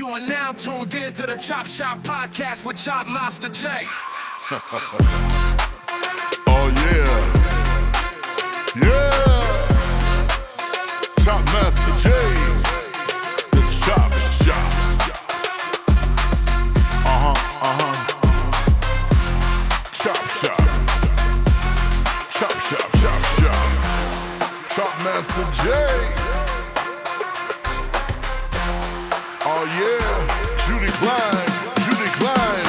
You are now tuned in to the Chop Shop Podcast with Chopmaster J. Oh yeah. Yeah. Chopmaster J. The Chop Shop. Chop Shop. Chop Shop, Chop Shop. Chopmaster J. Oh yeah. Judy Klein. Judy Klein.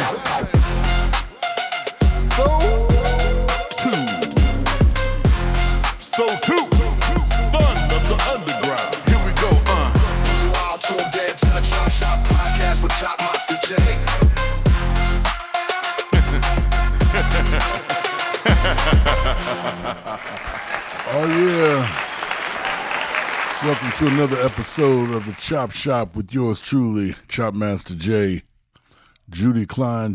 SOTU, son of the underground. Here we go, You all tuned in to the Chop Shop Podcast with Chopmaster J. Oh yeah. Welcome to another episode of the Chop Shop with yours truly, Chopmaster J. Judy Klein,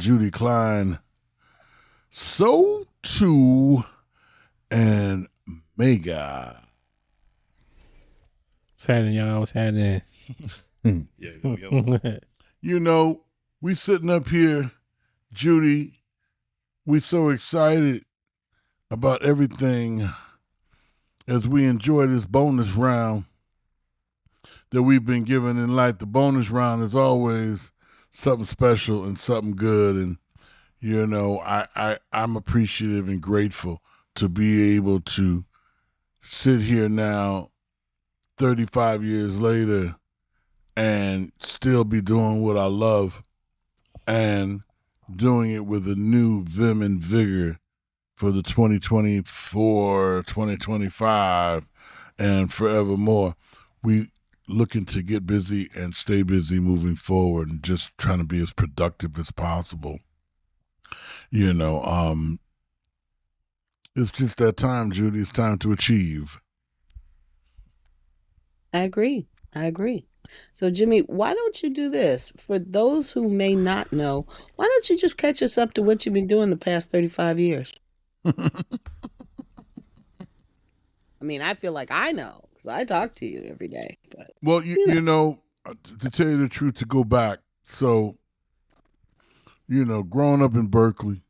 SOTU, and Mega. What's happening, y'all? What's happening? You know, we sitting up here, Judy, we so excited about everything as we enjoy this bonus round that we've been given in life. The bonus round is always something special and something good. And, you know, I'm appreciative and grateful to be able to sit here now 35 years later and still be doing what I love and doing it with a new vim and vigor for the 2024, 2025, and forevermore. We looking to get busy and stay busy moving forward and just trying to be as productive as possible. You know, it's just that time, Judy. It's time to achieve. I agree. So, Jimmy, why don't you do this? For those who may not know, why don't you just catch us up to what you've been doing the past 35 years? I mean, I feel like I know because I talk to you every day. But well, you know, to tell you the truth, to go back, so, you know, growing up in Berkeley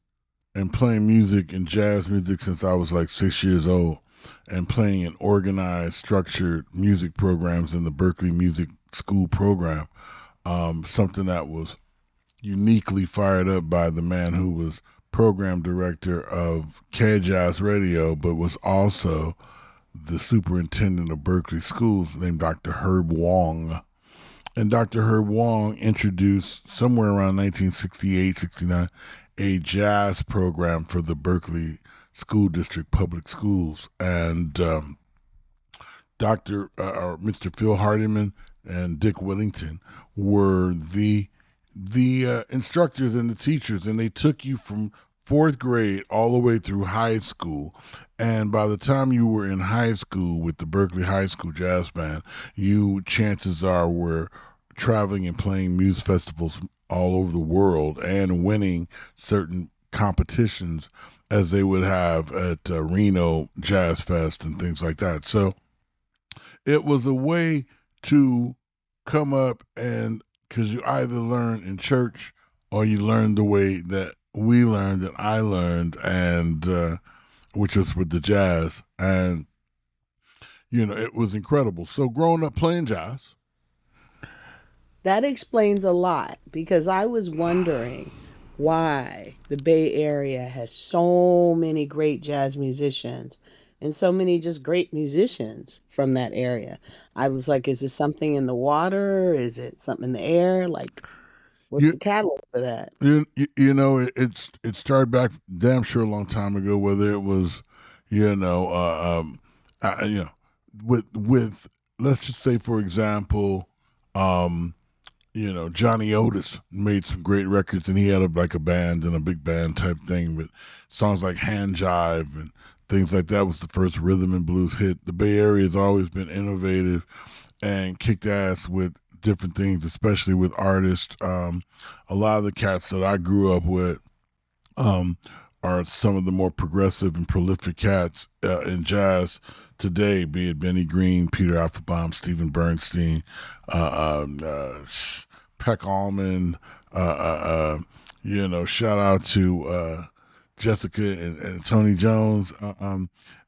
and playing music and jazz music since I was like 6 years old and playing in organized, structured music programs in the Berkeley Music School program, something that was uniquely fired up by the man who was program director of K-Jazz Radio, but was also the superintendent of Berkeley schools, named Dr. Herb Wong. And Dr. Herb Wong introduced somewhere around 1968, 69, a jazz program for the Berkeley School District Public Schools. And Mr. Phil Hardiman and Dick Willington were the instructors and the teachers, and they took you from fourth grade all the way through high school. And by the time you were in high school with the Berkeley High School Jazz Band, you, chances are, were traveling and playing music festivals all over the world and winning certain competitions as they would have at Reno Jazz Fest and things like that. So it was a way to come up, and because you either learn in church or you learn the way that we learned and I learned, and which was with the jazz. And, you know, it was incredible. So growing up playing jazz. that explains a lot because I was wondering why the Bay Area has so many great jazz musicians and so many just great musicians from that area. I was like, is this something in the water? Is it something in the air? Like, what's the catalyst for that? You know, it started back damn sure a long time ago. Whether it was, you know, with let's just say, for example, you know, Johnny Otis made some great records, and he had a band and a big band type thing, but songs like Hand Jive and things like that was the first rhythm and blues hit. The Bay Area has always been innovative and kicked ass with different things, especially with artists. A lot of the cats that I grew up with are some of the more progressive and prolific cats in jazz today, be it Benny Green, Peter Applebaum, Stephen Bernstein, Peck Almond. Shout out to Jessica and Tony Jones.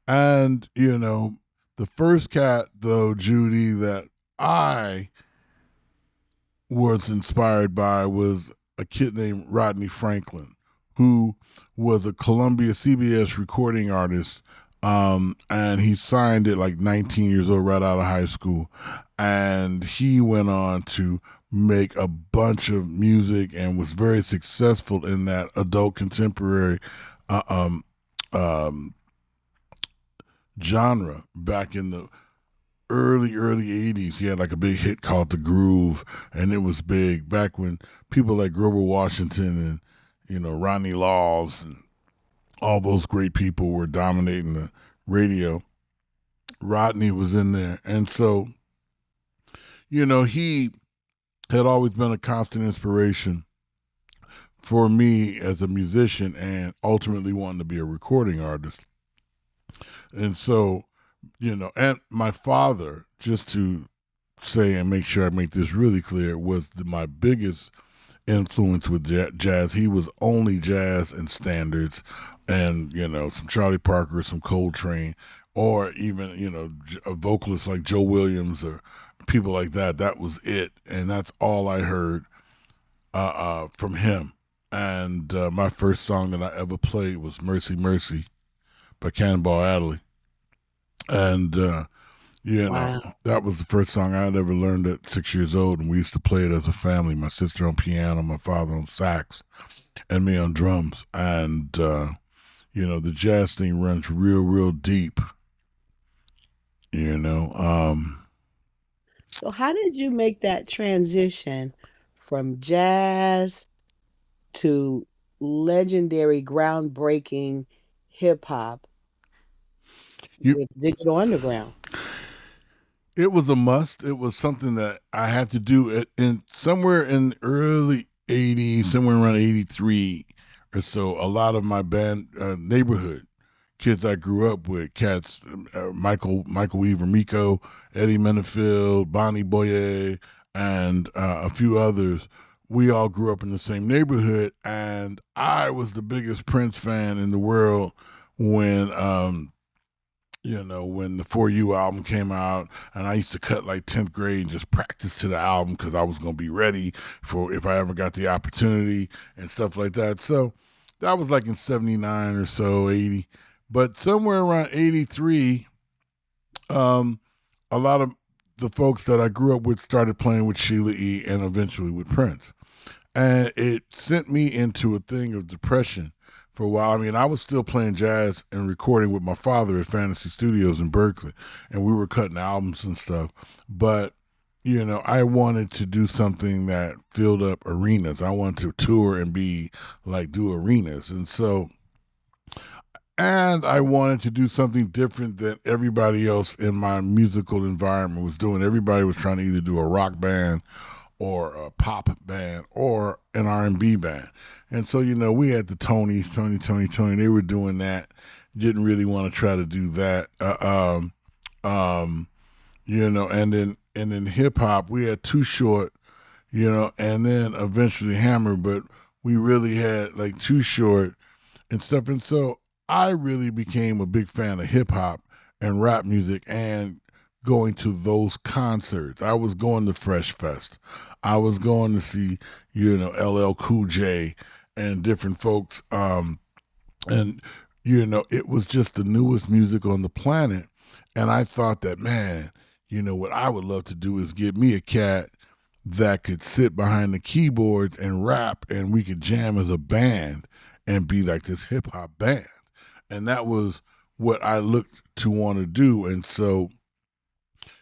And the first cat though, Judy, that I was inspired by was a kid named Rodney Franklin, who was a Columbia CBS recording artist. And he signed it like 19 years old, right out of high school. And he went on to make a bunch of music and was very successful in that adult contemporary uh, um, um, genre back in the early 80s. He had like a big hit called The Groove, and it was big back when people like Grover Washington and Ronnie Laws and all those great people were dominating the radio. Rodney was in there, and so he had always been a constant inspiration for me as a musician, and ultimately wanting to be a recording artist. And so and my father, just to say and make sure I make this really clear, was my biggest influence with jazz. He was only jazz and standards, and some Charlie Parker, some Coltrane, or even a vocalist like Joe Williams or people like that. That was it, and that's all I heard from him. And my first song that I ever played was "Mercy Mercy" by Cannonball Adderley, and Wow. that was the first song I had ever learned at 6 years old, and we used to play it as a family. My sister on piano, my father on sax, and me on drums. And the jazz thing runs real deep. You know, So how did you make that transition from jazz to legendary, groundbreaking hip hop you with Digital Underground? It was a must. It was something that I had to do in somewhere in the early '80s, somewhere around '83 or so. A lot of my band neighborhood kids I grew up with, cats Michael Weaver, Miko, Eddie Menefield, Bonnie Boyer, and a few others. We all grew up in the same neighborhood, and I was the biggest Prince fan in the world when when the For You album came out, and I used to cut like 10th grade and just practice to the album because I was going to be ready for if I ever got the opportunity and stuff like that. So that was like in 79 or so, 80. But somewhere around 83, um, a lot of the folks that I grew up with started playing with Sheila E. and eventually with Prince. And it sent me into a thing of depression for a while. I mean, I was still playing jazz and recording with my father at Fantasy Studios in Berkeley, and we were cutting albums and stuff. But I wanted to do something that filled up arenas. I wanted to tour and be like do arenas, and I wanted to do something different than everybody else in my musical environment was doing. Everybody was trying to either do a rock band or a pop band or an R&B band. And so, we had the Tonys, Tony, they were doing that. Didn't really want to try to do that. And then hip hop, we had Too Short, and then eventually Hammer, but we really had like Too Short and stuff. And so I really became a big fan of hip hop and rap music and going to those concerts. I was going to Fresh Fest. I was going to see, LL Cool J and different folks. And, it was just the newest music on the planet. And I thought that, man, what I would love to do is get me a cat that could sit behind the keyboards and rap, and we could jam as a band and be like this hip hop band. And that was what I looked to want to do. And so,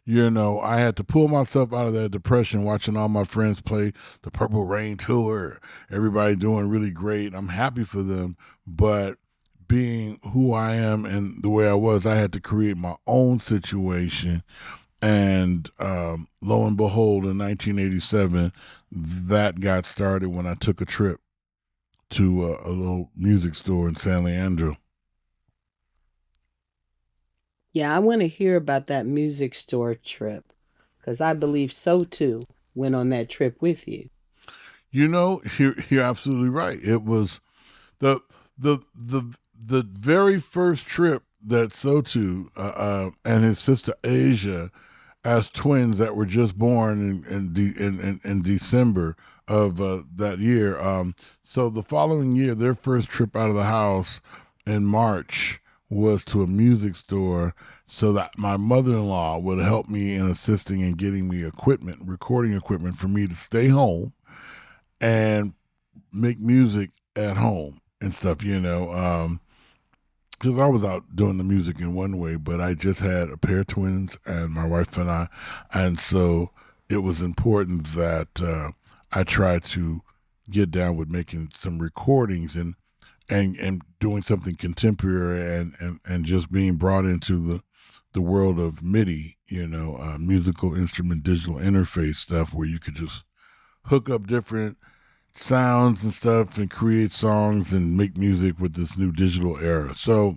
I had to pull myself out of that depression watching all my friends play the Purple Rain tour, everybody doing really great. I'm happy for them. But being who I am and the way I was, I had to create my own situation. And lo and behold, in 1987, that got started when I took a trip to a little music store in San Leandro. Yeah, I want to hear about that music store trip because I believe SOTU went on that trip with you. You're absolutely right. It was the the very first trip that SOTU and his sister Asia, as twins that were just born in December of that year. So the following year, their first trip out of the house in March was to a music store so that my mother-in-law would help me in assisting in getting me equipment, recording equipment for me to stay home and make music at home and stuff, because I was out doing the music in one way, but I just had a pair of twins and my wife and I, and so it was important that I try to get down with making some recordings and doing something contemporary and just being brought into the world of MIDI, musical instrument digital interface stuff where you could just hook up different sounds and stuff and create songs and make music with this new digital era. So,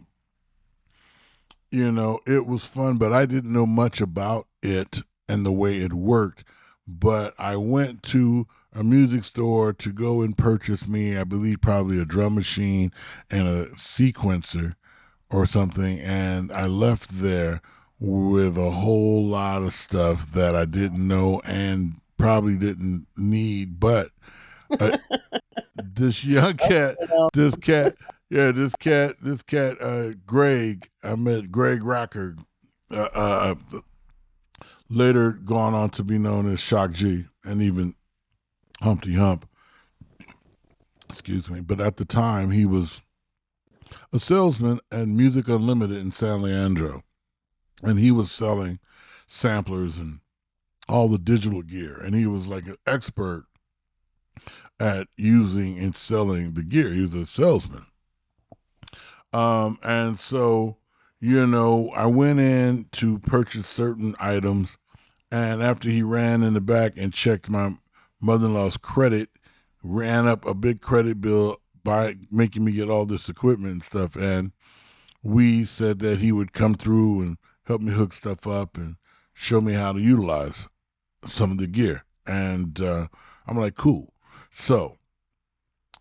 it was fun, but I didn't know much about it and the way it worked. But I went to a music store to go and purchase me, I believe, probably a drum machine and a sequencer or something. And I left there with a whole lot of stuff that I didn't know and probably didn't need. But uh, this young cat, this cat, yeah, this cat, Greg. I met Greg Rocker, later gone on to be known as Shock G and even Humpty Hump. Excuse me, but at the time he was a salesman at Music Unlimited in San Leandro, and he was selling samplers and all the digital gear, and he was like an expert at using and selling the gear. He was a salesman. And so, I went in to purchase certain items, and after he ran in the back and checked my mother-in-law's credit, ran up a big credit bill by making me get all this equipment and stuff. And we said that he would come through and help me hook stuff up and show me how to utilize some of the gear. And I'm like, cool. So,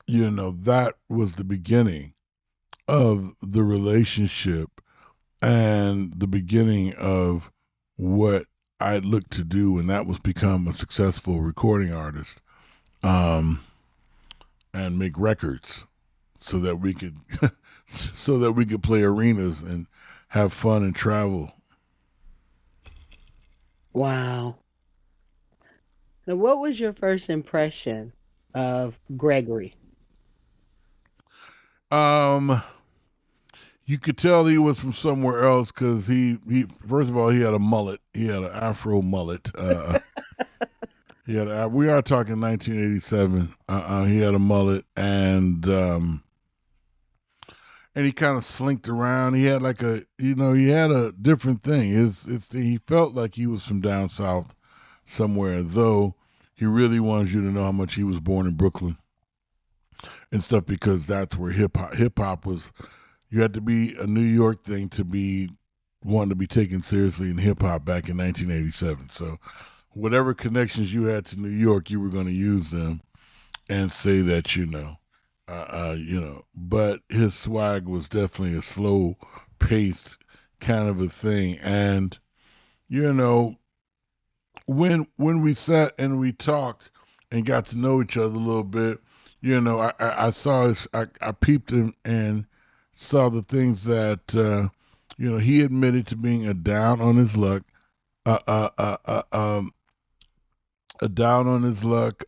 that was the beginning of the relationship and the beginning of what I looked to do, and that was become a successful recording artist, and make records so that we could play arenas and have fun and travel. Wow. Now, what was your first impression of Gregory? Um, you could tell he was from somewhere else because he first of all he had a mullet. He had an afro mullet. We are talking 1987. He had a mullet and he kind of slinked around. He had like he had a different thing. He felt like he was from down south somewhere, though he really wanted you to know how much he was born in Brooklyn and stuff because that's where hip hop was. You had to be a New York thing to be wanting to be taken seriously in hip hop back in 1987. So whatever connections you had to New York, you were going to use them and say that But his swag was definitely a slow paced kind of a thing, and when we sat and we talked and got to know each other a little bit, I saw I peeped him and saw the things that he admitted to being a down on his luck, uh, uh, uh, uh, um, a down on his luck.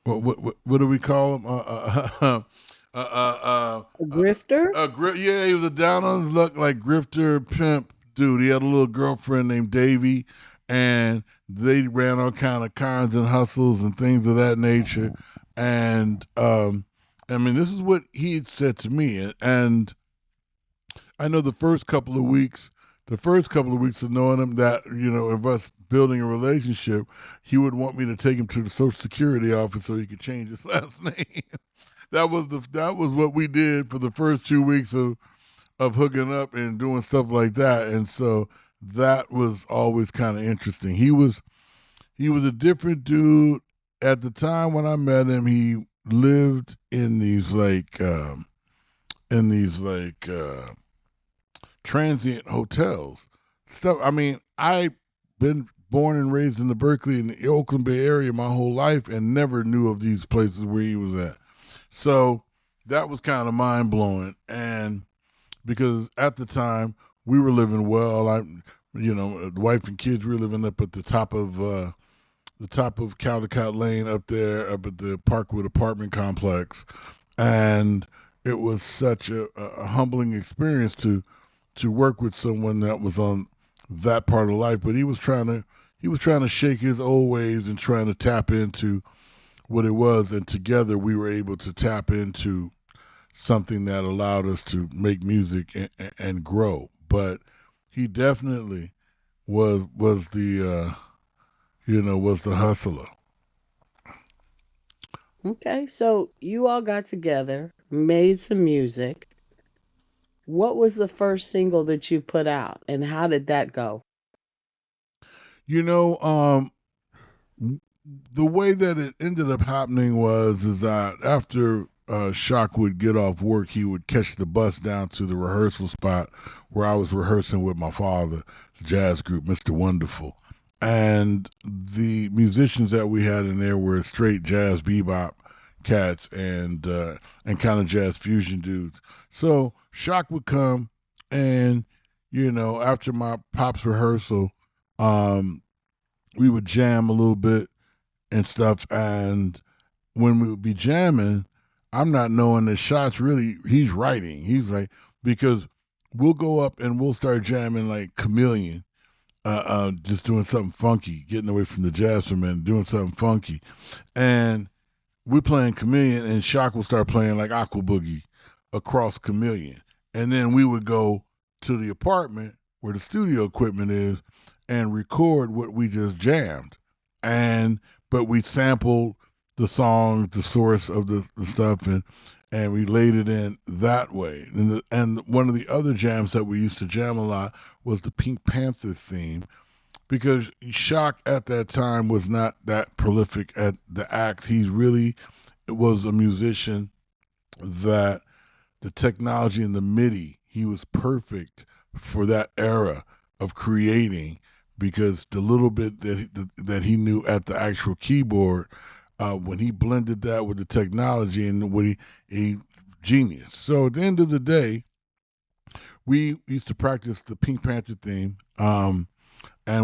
What do we call him? A grifter? Yeah, he was a down on his luck, like grifter pimp dude. He had a little girlfriend named Davy, and they ran all kind of cons and hustles and things of that nature. And I mean, this is what he had said to me, and I know the first couple of weeks of knowing him, that of us building a relationship, he would want me to take him to the Social Security office so he could change his last name. That was what we did for the first 2 weeks of hooking up and doing stuff like that, and so that was always kind of interesting. He was a different dude at the time when I met him, he lived in these transient hotels. Stuff. I mean, I've been born and raised in the Berkeley and the Oakland Bay area my whole life, and never knew of these places where he was at. So that was kind of mind blowing, and because at the time we were living well, the wife and kids were living up at the top of Caldecott Lane up there, up at the Parkwood apartment complex, and it was such a humbling experience to work with someone that was on that part of life. But he was trying to shake his old ways and trying to tap into what it was, and together we were able to tap into something that allowed us to make music and grow. But he definitely was the was the hustler. Okay, so you all got together, made some music. What was the first single that you put out, and how did that go? You know, the way that it ended up happening is that after Shock would get off work, he would catch the bus down to the rehearsal spot where I was rehearsing with my father, jazz group, Mr. Wonderful. And the musicians that we had in there were straight jazz bebop cats and kind of jazz fusion dudes. So Shock would come, and after my pop's rehearsal, we would jam a little bit and stuff. And when we would be jamming, I'm not knowing the shots really he's writing. He's like, because we'll go up and we'll start jamming like Chameleon, just doing something funky, getting away from the jazz for a minute, doing something funky. And we're playing Chameleon, and Shock will start playing like Aqua Boogie across Chameleon. And then we would go to the apartment where the studio equipment is and record what we just jammed. But we sampled the song, the source of the stuff, and we laid it in that way. And one of the other jams that we used to jam a lot was the Pink Panther theme, because Shock at that time was not that prolific at the acts. He really was a musician that the technology and the MIDI, he was perfect for that era of creating, because the little bit that he knew at the actual keyboard, when he blended that with the technology and what he genius. So at the end of the day, we used to practice the Pink Panther theme, and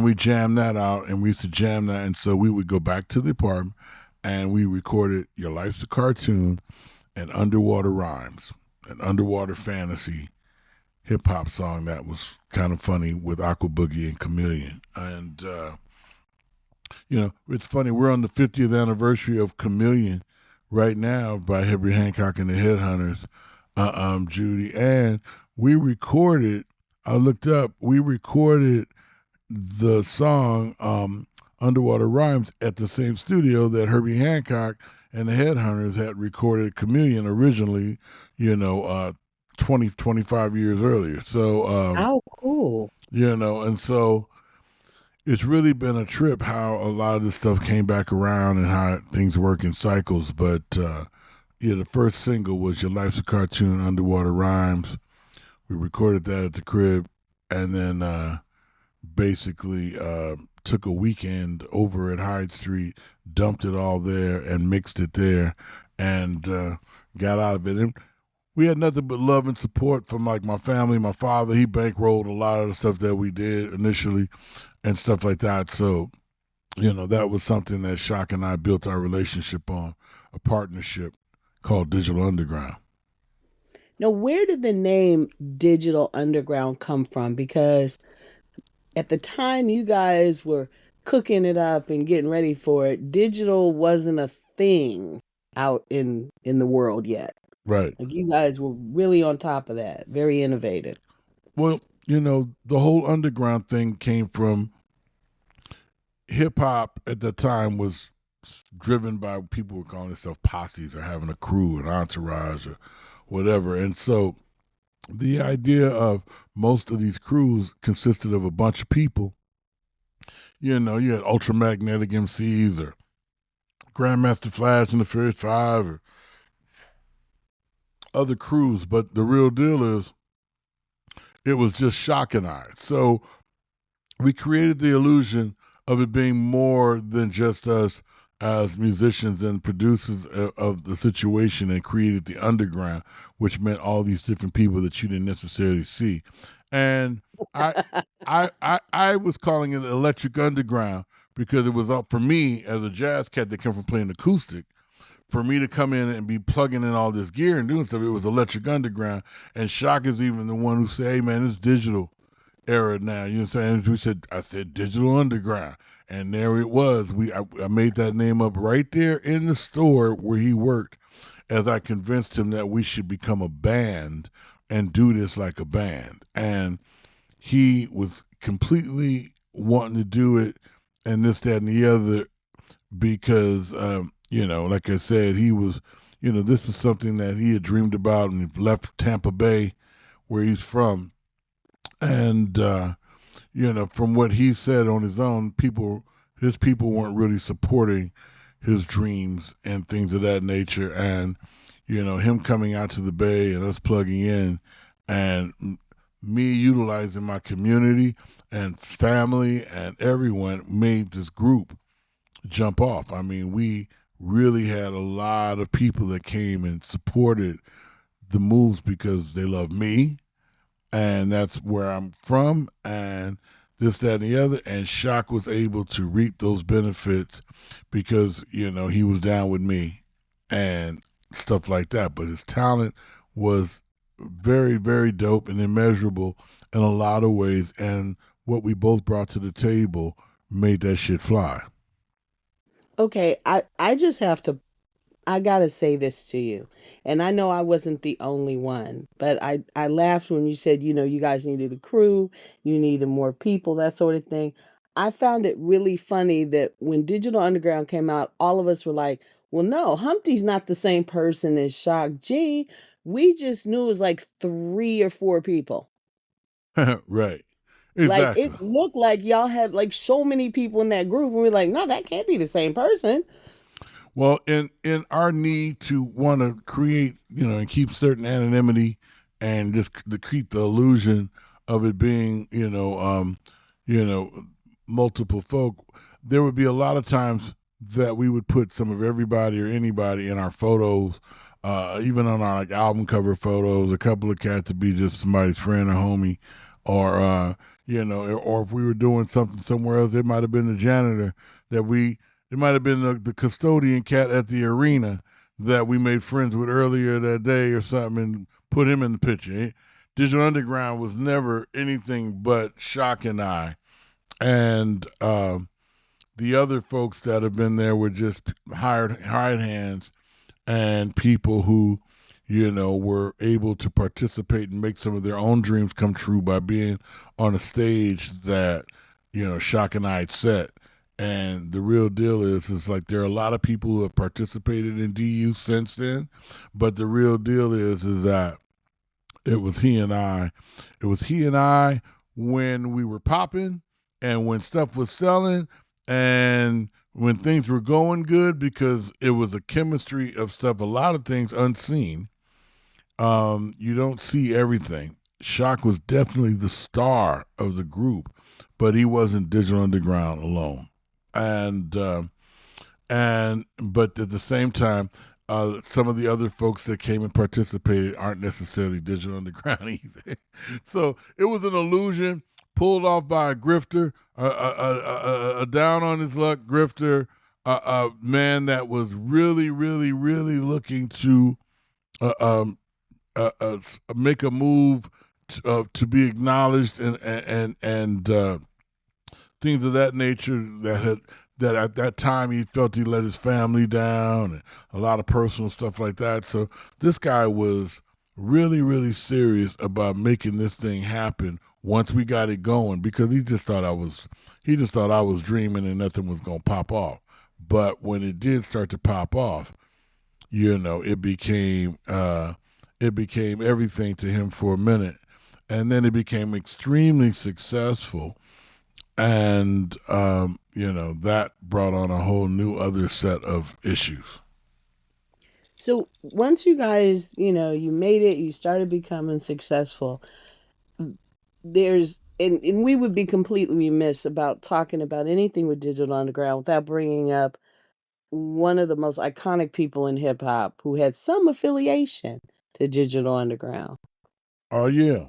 we jammed that out, and we used to jam that. And so we would go back to the apartment, and we recorded Your Life's a Cartoon and Underwater Rhymes, an underwater fantasy hip-hop song that was kind of funny with Aqua Boogie and Chameleon. And, it's funny, we're on the 50th anniversary of Chameleon right now by Herbie Hancock and the Headhunters, Judy. And we recorded the song Underwater Rhymes at the same studio that Herbie Hancock and the Headhunters had recorded Chameleon originally, 25 years earlier. So, How cool. and so it's really been a trip how a lot of this stuff came back around and how things work in cycles. But, the first single was Your Life's a Cartoon, Underwater Rhymes. We recorded that at the crib, and then basically took a weekend over at Hyde Street, dumped it all there and mixed it there, and got out of it. And we had nothing but love and support from like my family. My father, he bankrolled a lot of the stuff that we did initially and stuff like that. So, that was something that Shock and I built our relationship on, a partnership called Digital Underground. Now, where did the name Digital Underground come from? Because at the time you guys were cooking it up and getting ready for it, digital wasn't a thing out in the world yet. Right. Like, you guys were really on top of that. Very innovative. Well, the whole underground thing came from hip hop at the time was driven by people who were calling themselves posses or having a crew, an entourage, or whatever. And so the idea of most of these crews consisted of a bunch of people. You had ultramagnetic MCs or Grandmaster Flash and the Furious Five or other crews, but the real deal is it was just Shock and I. So we created the illusion of it being more than just us as musicians and producers of the situation, and created the underground, which meant all these different people that you didn't necessarily see. And I I was calling it Electric Underground because it was up for me as a jazz cat that came from playing acoustic. For me to come in and be plugging in all this gear and doing stuff, it was Electric Underground. And Shock is even the one who said, "Hey man, it's digital era now." You know what I'm saying? I said Digital Underground, and there it was. I made that name up right there in the store where he worked, as I convinced him that we should become a band and do this like a band. And he was completely wanting to do it, and this, that, and the other, because like I said, he was, this was something that he had dreamed about, and he left Tampa Bay, where he's from, and from what he said on his own, his people weren't really supporting his dreams and things of that nature, and him coming out to the Bay and us plugging in, and me utilizing my community and family and everyone made this group jump off. I mean, we really had a lot of people that came and supported the moves because they love me, and that's where I'm from, and this, that, and the other. And Shock was able to reap those benefits because, he was down with me and stuff like that. But his talent was very, very dope and immeasurable in a lot of ways. And what we both brought to the table made that shit fly. Okay, I just have to I gotta say this to you. And I know I wasn't the only one, but I laughed when you said, you guys needed a crew, you needed more people, that sort of thing. I found it really funny that when Digital Underground came out, all of us were like, well, no, Humpty's not the same person as Shock G. We just knew it was like 3 or 4 people. Right. Like Exactly. it looked like y'all had like so many people in that group, and we're like, no, that can't be the same person. Well, in our need to want to create, and keep certain anonymity, and just to keep the illusion of it being, you know, multiple folk, there would be a lot of times that we would put some of everybody or anybody in our photos, even on our like album cover photos. A couple of cats to be just somebody's friend or homie, or or if we were doing something somewhere else, it might have been the janitor that we it might have been the custodian cat at the arena that we made friends with earlier that day or something, and put him in the picture. Digital Underground was never anything but Shock and I. And the other folks that have been there were just hired hands and people who, were able to participate and make some of their own dreams come true by being on a stage that, Shock and I had set. And the real deal is like there are a lot of people who have participated in DU since then, but the real deal is that it was he and I. It was he and I when we were popping and when stuff was selling and when things were going good, because it was a chemistry of stuff, a lot of things unseen. You don't see everything. Shock was definitely the star of the group, but he wasn't Digital Underground alone. But at the same time, some of the other folks that came and participated aren't necessarily Digital Underground either. So it was an illusion pulled off by a grifter, a down on his luck grifter, a man that was really, really, really looking to make a move to be acknowledged and things of that nature that at that time he felt he let his family down and a lot of personal stuff like that. So this guy was really, really serious about making this thing happen once we got it going, because he just thought I was dreaming and nothing was gonna pop off. But when it did start to pop off, it became everything to him for a minute, and then it became extremely successful. And that brought on a whole new other set of issues. So once you guys, you made it, you started becoming successful. And we would be completely remiss about talking about anything with Digital Underground without bringing up one of the most iconic people in hip hop who had some affiliation to Digital Underground. Oh yeah,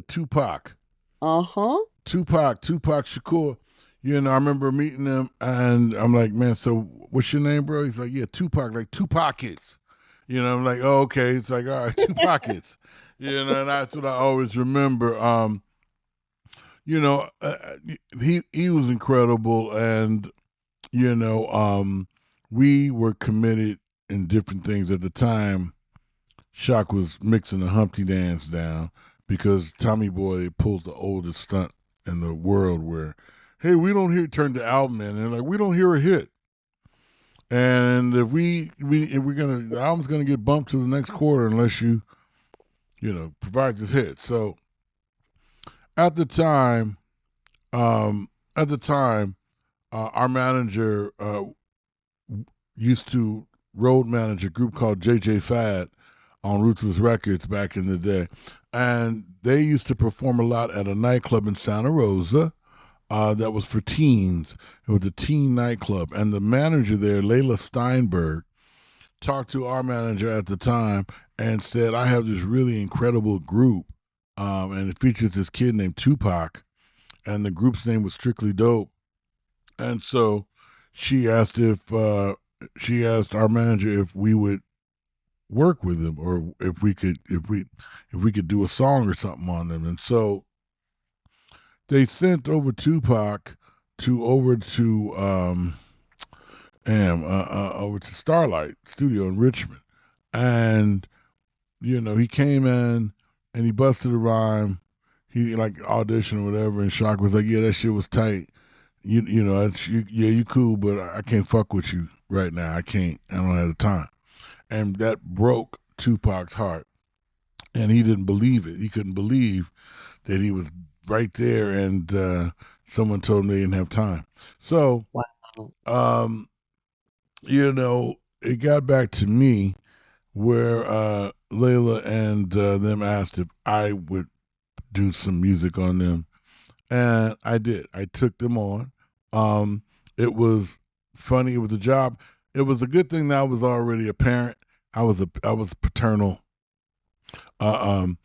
Tupac. Uh-huh. Tupac Shakur. I remember meeting him, and I'm like, man, so what's your name, bro? He's like, yeah, Tupac, like two pockets. I'm like, oh, okay. It's like, all right, two pockets. And that's what I always remember. You know, uh, he was incredible, and we were committed in different things at the time. Shock was mixing the Humpty Dance down because Tommy Boy pulls the oldest stunt in the world where, hey, we don't hear turn the album in and like we don't hear a hit. And if we're gonna the album's gonna get bumped to the next quarter unless you provide this hit. So at the time, um, at the time, our manager used to road manage a group called JJ Fad on Ruthless Records back in the day. And they used to perform a lot at a nightclub in Santa Rosa that was for teens. It was a teen nightclub. And the manager there, Layla Steinberg, talked to our manager at the time and said, I have this really incredible group. And it features this kid named Tupac. And the group's name was Strictly Dope. And so she asked our manager if we would work with them or if we could do a song or something on them. And so they sent over Tupac over to Starlight Studio in Richmond. And he came in and he busted a rhyme. He like auditioned or whatever, and Shock was like, yeah, that shit was tight. You cool, but I can't fuck with you right now. I don't have the time. And that broke Tupac's heart. And he didn't believe it. He couldn't believe that he was right there and someone told him they didn't have time. So, Wow. it got back to me where Layla and them asked if I would do some music on them. And I did. I took them on. It was funny. It was a job. It was a good thing that I was already a parent. I was paternal, and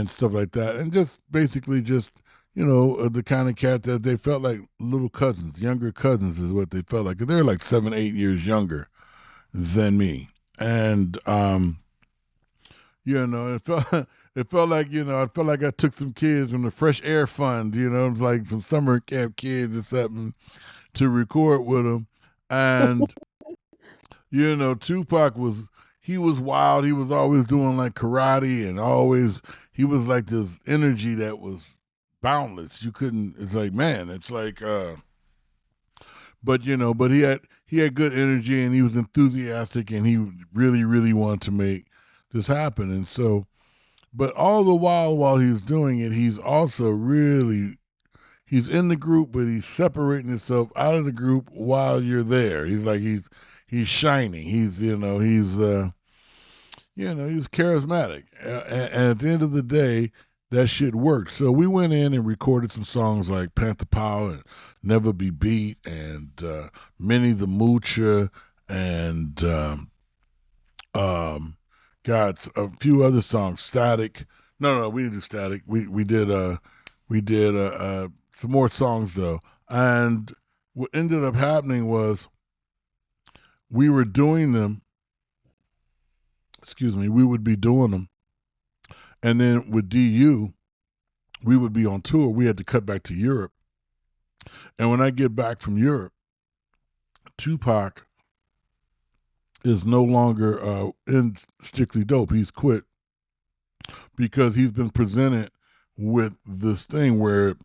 stuff like that, and just basically the kind of cat that they felt like little cousins, younger cousins is what they felt like. They're like 7, 8 years younger than me, and it felt it felt like I took some kids from the Fresh Air Fund, like some summer camp kids or something to record with them, and Tupac he was wild. He was always doing like karate and he was like this energy that was boundless. It's like, man, it's like, but he had good energy and he was enthusiastic and he really, really wanted to make this happen. And so, but all the while he's doing it, he's also he's in the group, but he's separating himself out of the group while you're there. He's shining. He's charismatic. And at the end of the day, that shit worked. So we went in and recorded some songs like Panther Power and Never Be Beat and Minnie the Moocher and got a few other songs. Static. No, we didn't do Static. We did some more songs though. And what ended up happening was we were doing them. We would be doing them. And then with DU, we would be on tour. We had to cut back to Europe. And when I get back from Europe, Tupac is no longer in Strictly Dope. He's quit because he's been presented with this thing where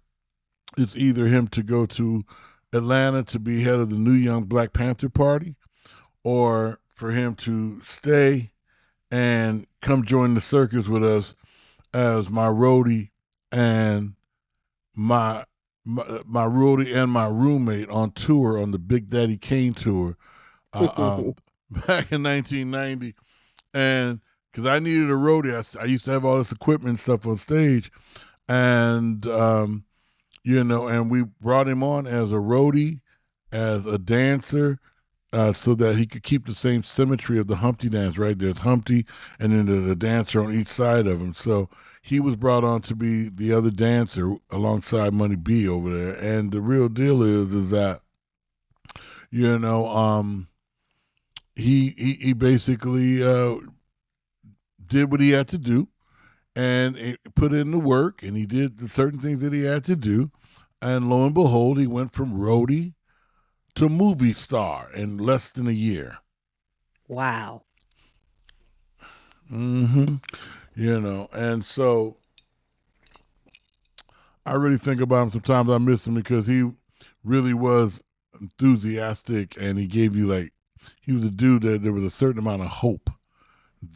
it's either him to go to Atlanta to be head of the new Young Black Panther Party or for him to stay and come join the circus with us as my roadie and my my roadie and my roommate on tour on the Big Daddy Kane tour back in 1990, and because I needed a roadie, I used to have all this equipment and stuff on stage, and and we brought him on as a roadie, as a dancer, so that he could keep the same symmetry of the Humpty dance. Right, there's Humpty, and then there's a dancer on each side of him. So he was brought on to be the other dancer alongside Money B over there. And the real deal is that he basically did what he had to do, and put in the work, and he did the certain things that he had to do, and lo and behold, he went from roadie to movie star in less than a year. Wow. Mm-hmm. And so I really think about him sometimes. I miss him because he really was enthusiastic, and he gave you he was a dude that there was a certain amount of hope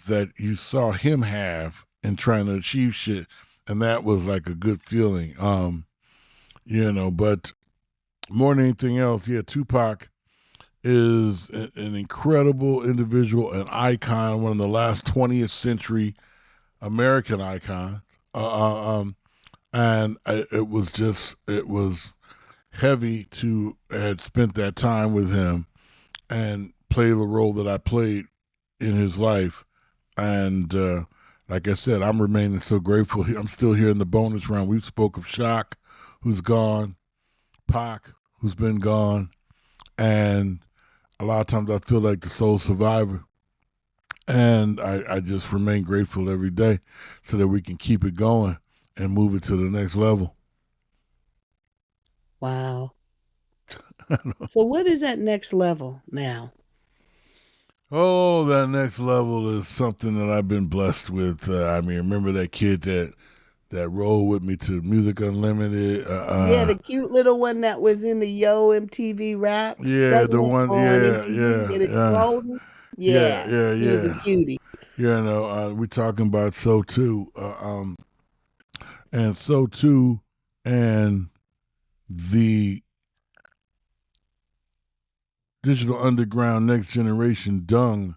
that you saw him have in trying to achieve shit, and that was like a good feeling. But more than anything else, yeah, Tupac is an incredible individual, an icon, one of the last 20th century American icons. And it was heavy to had spent that time with him and play the role that I played in his life. And like I said, I'm remaining so grateful. I'm still here in the bonus round. We spoke of Shock, who's gone, Pac, who's been gone, and a lot of times I feel like the sole survivor. And I just remain grateful every day so that we can keep it going and move it to the next level. Wow. So what is that next level now? Oh, that next level is something that I've been blessed with. Remember that kid that rolled with me to Music Unlimited? Yeah, the cute little one that was in the Yo MTV rap Yeah, the segment one. on Yeah, MTV with yeah, exploding. yeah, Yeah, he was a cutie. We're talking about SOTU, and SOTU, and the Digital Underground Next Generation Dung.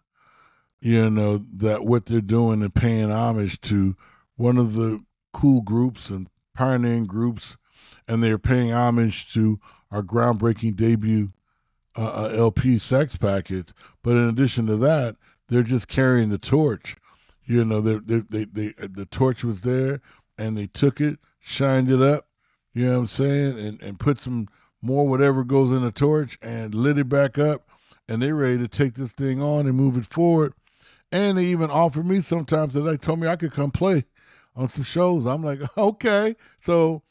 That what they're doing and paying homage to one of the cool groups and pioneering groups, and they're paying homage to our groundbreaking debut LP Sex Packets. But in addition to that, they're just carrying the torch. The torch was there, and they took it, shined it up, you know what I'm saying, and put some more whatever goes in the torch and lit it back up, and they're ready to take this thing on and move it forward. And they even offered me sometimes that they told me I could come play on some shows. I'm like, okay. So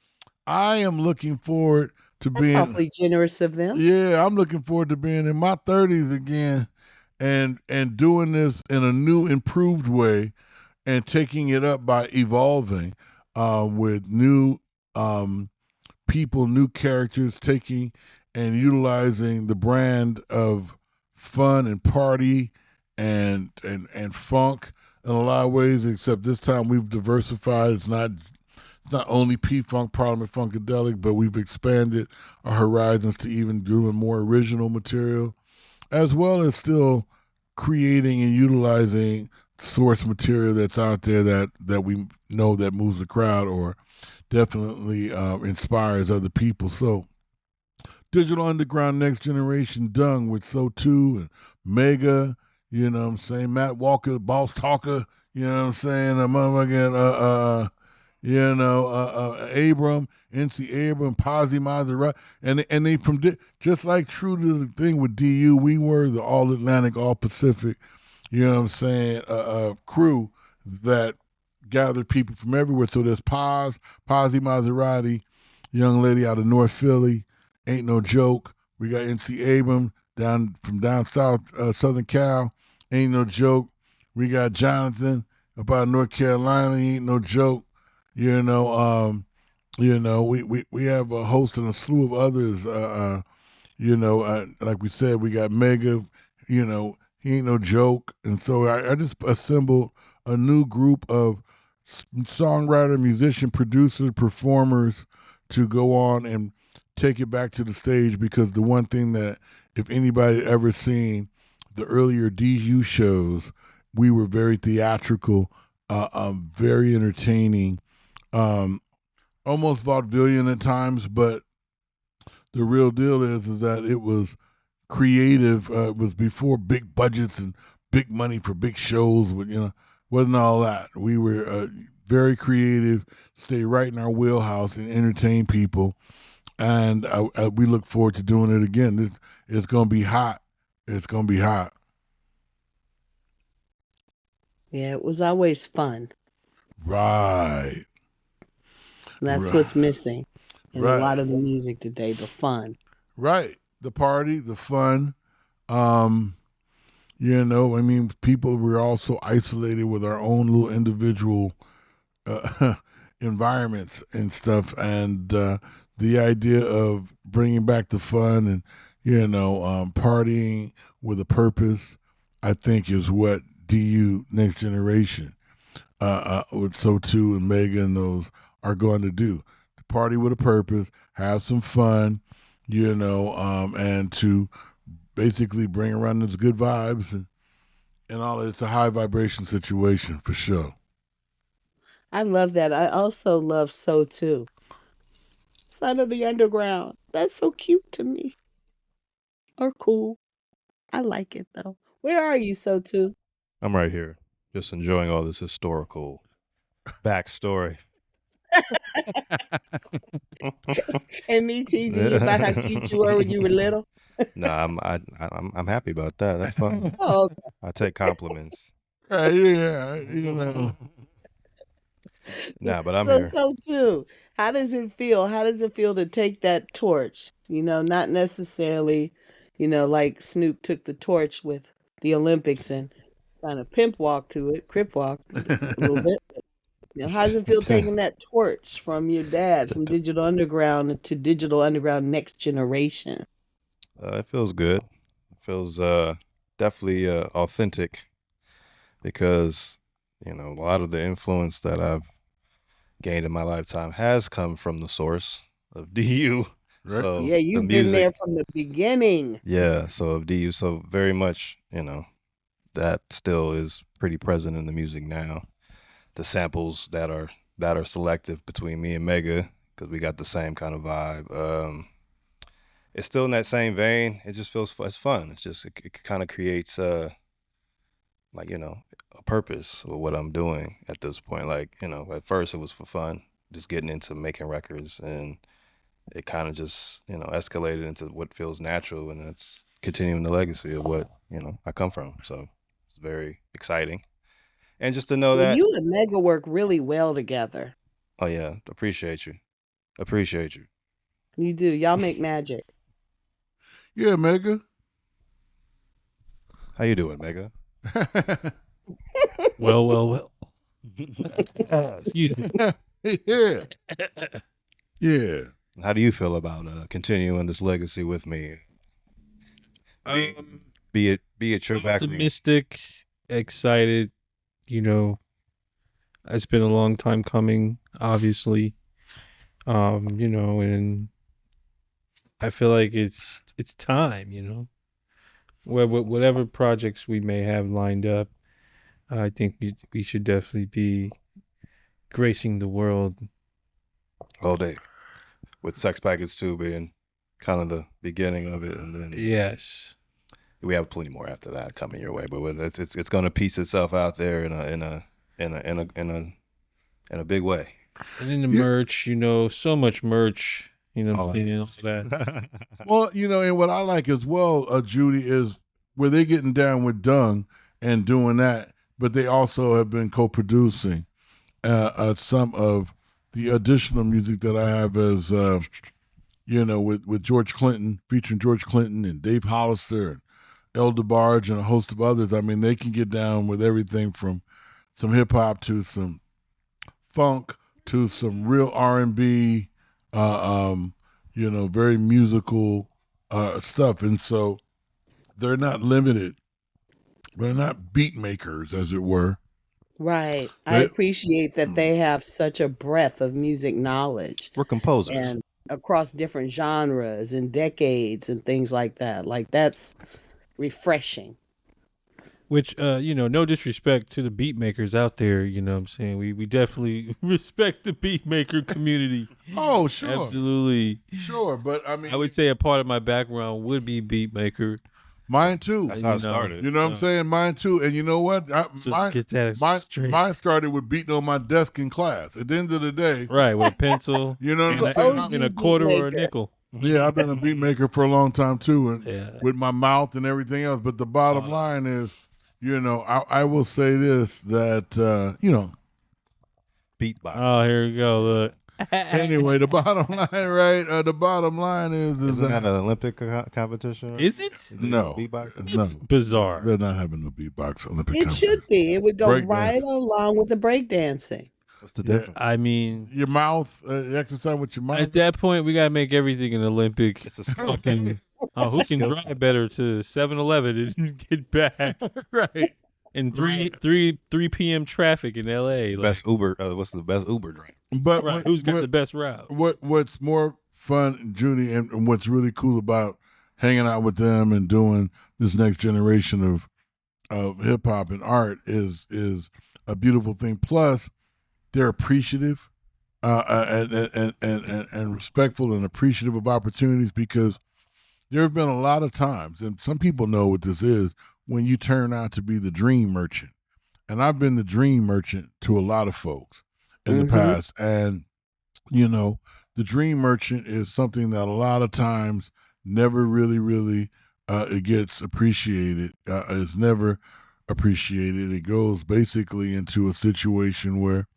I am looking forward to That's awfully generous of them. Yeah, I'm looking forward to being in my 30s again and doing this in a new, improved way and taking it up by evolving with new people, new characters, taking and utilizing the brand of fun and party and funk in a lot of ways, except this time we've diversified. It's not only P-Funk, Parliament Funkadelic, but we've expanded our horizons to even doing more original material, as well as still creating and utilizing source material that's out there that we know that moves the crowd or definitely inspires other people. So Digital Underground Next Generation Dung with SOTU and Mega, you know what I'm saying, Matt Walker, Boss Talker, you know what I'm saying, Abram, NC Abram, Posy Maserati, and they from just like true to the thing with DU, we were the All Atlantic, All Pacific, you know what I'm saying, crew that gathered people from everywhere. So there's Posy Maserati, young lady out of North Philly, Ain't No Joke. We got NC Abram down south, Southern Cal, Ain't No Joke. We got Jonathan up out of North Carolina, Ain't No Joke. We have a host and a slew of others. Like we said, we got Mega. He ain't no joke, and so I just assembled a new group of songwriter, musician, producers, performers to go on and take it back to the stage, because the one thing that, if anybody had ever seen the earlier DU shows, we were very theatrical, very entertaining, um, almost vaudevillian at times, but the real deal is that it was creative. It was before big budgets and big money for big shows. Wasn't all that. We were very creative, stay right in our wheelhouse and entertain people. And we look forward to doing it again. It's going to be hot. It's going to be hot. Yeah, it was always fun. Right. That's Right. what's missing in Right. a lot of the music today, the fun. Right. The party, the fun. People were also isolated with our own little individual environments and stuff. And the idea of bringing back the fun and, partying with a purpose, I think is what DU Next Generation with SOTU and Mega and those are going to do. To party with a purpose, have some fun, and to basically bring around those good vibes and all that. It's a high vibration situation for sure. I love that. I also love SOTU. Son of the Underground. That's so cute to me. Or cool. I like it though. Where are you, SOTU? I'm right here, just enjoying all this historical backstory. And me teasing you about how cute you were when you were little. No, I'm happy about that. That's fine. Oh, okay. I take compliments. Yeah. Nah, but I'm So here. SOTU, how does it feel? How does it feel to take that torch? Not necessarily, like Snoop took the torch with the Olympics and kind of pimp walk to it, crip walk a little bit. How does it feel taking that torch from your dad, from Digital Underground to Digital Underground Next Generation? It feels good. It feels definitely authentic, because a lot of the influence that I've gained in my lifetime has come from the source of DU. Right. So Yeah, the you've been there music, from the beginning. yeah. So of DU, so very much, that still is pretty present in the music now. The samples that are selective between me and Mega, because we got the same kind of vibe. It's still in that same vein. It just feels it's fun. It's just it kind of creates a purpose with what I'm doing at this point. Like, at first it was for fun, just getting into making records, and it kind of just escalated into what feels natural, and it's continuing the legacy of what I come from. So it's very exciting, and just to know Well, that. you and Mega work really well together. Oh yeah, appreciate you. You do. Y'all make magic. Yeah, Mega. How you doing, Mega? Well. Excuse me. Yeah. Yeah. How do you feel about continuing this legacy with me? Be it your back. Optimistic, excited. It's been a long time coming, obviously. And I feel like it's time. Whatever projects we may have lined up, I think we should definitely be gracing the world. All day. With Sex Package 2 being kind of the beginning of it, and then Yes. we have plenty more after that coming your way. But it's going to piece itself out there in a big way. And then the Yeah. merch, so much merch, All all that. Well, and what I like as well, Judy, is where they're getting down with Dung and doing that, but they also have been co-producing some of the additional music that I have as, with George Clinton, featuring George Clinton and Dave Hollister and El DeBarge and a host of others. I mean, they can get down with everything from some hip hop to some funk to some real R&B, very musical stuff. And so they're not limited. They're not beat makers, as it were. Right. I appreciate that they have such a breadth of music knowledge. We're composers. And across different genres and decades and things like that. Like that's refreshing. Which no disrespect to the beat makers out there, you know what I'm saying? We definitely respect the beat maker community. Oh, sure. Absolutely. Sure, but I mean, I would say a part of my background would be beat maker. mine too. That's how it started. You know what I'm saying? Mine too. And you know what? Just get that straight. Mine started with beating on my desk in class. At the end of the day, Right, with a pencil. you know what I'm and, saying? and a quarter or a nickel. Yeah, I've been a beat maker for a long time too, and Yeah. with my mouth and everything else. But the bottom line is, I will say this, that Beatbox. Oh, here we go. Look. anyway, the bottom line, right? The bottom line is Isn't that an Olympic competition? Is it? no, Beatbox? no, It's bizarre. they're not having no beatbox Olympic It competition. should be. It would go Break right dance. along with the breakdancing. What's the Yeah. difference? I mean, Your mouth, exercise with your mouth. at that point, we gotta make everything an Olympic. It's a skill. Fucking. Oh, who can drive better to 7-Eleven and get back Right. in 3 p.m. traffic in L.A. Like, Best Uber. What's the best Uber drink? But right, who's got the best route? what's more fun, Judy, and what's really cool about hanging out with them and doing this next generation of hip hop and art is a beautiful thing. Plus, they're appreciative and respectful and appreciative of opportunities, because there have been a lot of times, and some people know what this is, when you turn out to be the dream merchant. And I've been the dream merchant to a lot of folks in the past. And, the dream merchant is something that a lot of times never really it gets appreciated, is never appreciated. It goes basically into a situation where,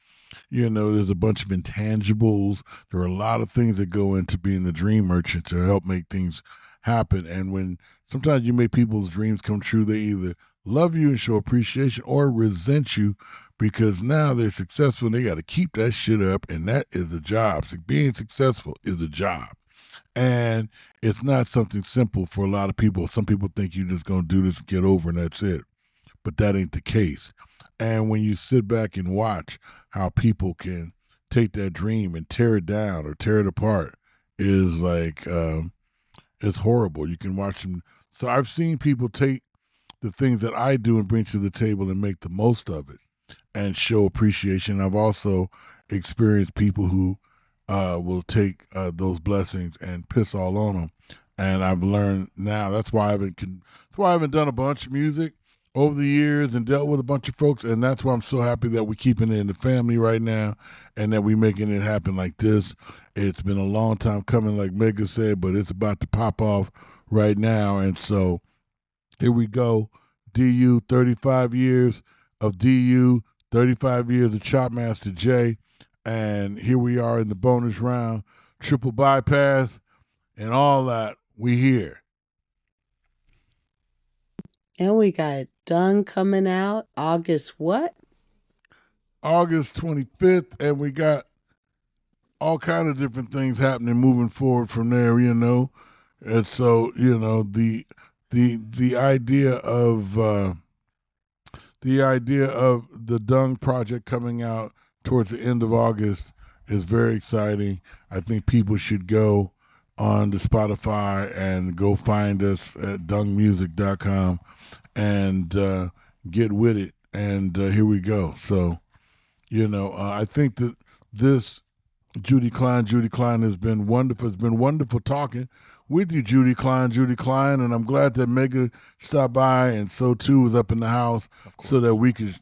there's a bunch of intangibles. There are a lot of things that go into being the dream merchant to help make things happen. And when sometimes you make people's dreams come true, they either love you and show appreciation or resent you because now they're successful and they got to keep that shit up. And that is a job. So being successful is a job. And it's not something simple for a lot of people. Some people think you're just going to do this and get over and that's it. But that ain't the case. And when you sit back and watch how people can take that dream and tear it down or tear it apart, is like, it's horrible. You can watch them. So I've seen people take the things that I do and bring to the table and make the most of it and show appreciation. I've also experienced people who will take those blessings and piss all on them. And I've learned now, that's why I haven't done a bunch of music over the years and dealt with a bunch of folks. And that's why I'm so happy that we're keeping it in the family right now and that we're making it happen like this. It's been a long time coming, like Mega said, but it's about to pop off right now. And so here we go. DU, 35 years of DU, 35 years of Chopmaster J. And here we are in the bonus round, triple bypass, and all that. We here. And we got Dun coming out August what? August 25th, and we got all kind of different things happening moving forward from there, And so, the idea of the Dung project coming out towards the end of August is very exciting. I think people should go on to Spotify and go find us at DUNxG.com and get with it. And here we go. So, I think that this Judy Klein has been wonderful. It's been wonderful talking with you, Judy Klein, and I'm glad that Mega stopped by and SOTU was up in the house so that we could,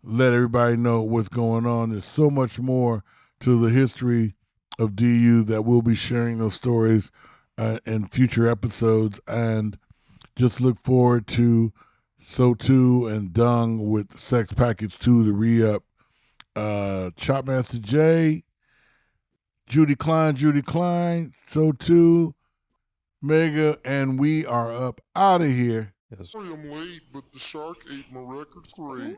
let everybody know what's going on. There's so much more to the history of DU that we'll be sharing those stories in future episodes, and just look forward to SOTU and Dung with Sex Package 2 to re-up. Chopmaster J, Judy Klein, SOTU, Mega, and we are up out of here. Yes. Sorry I'm late, but the shark ate my record crate.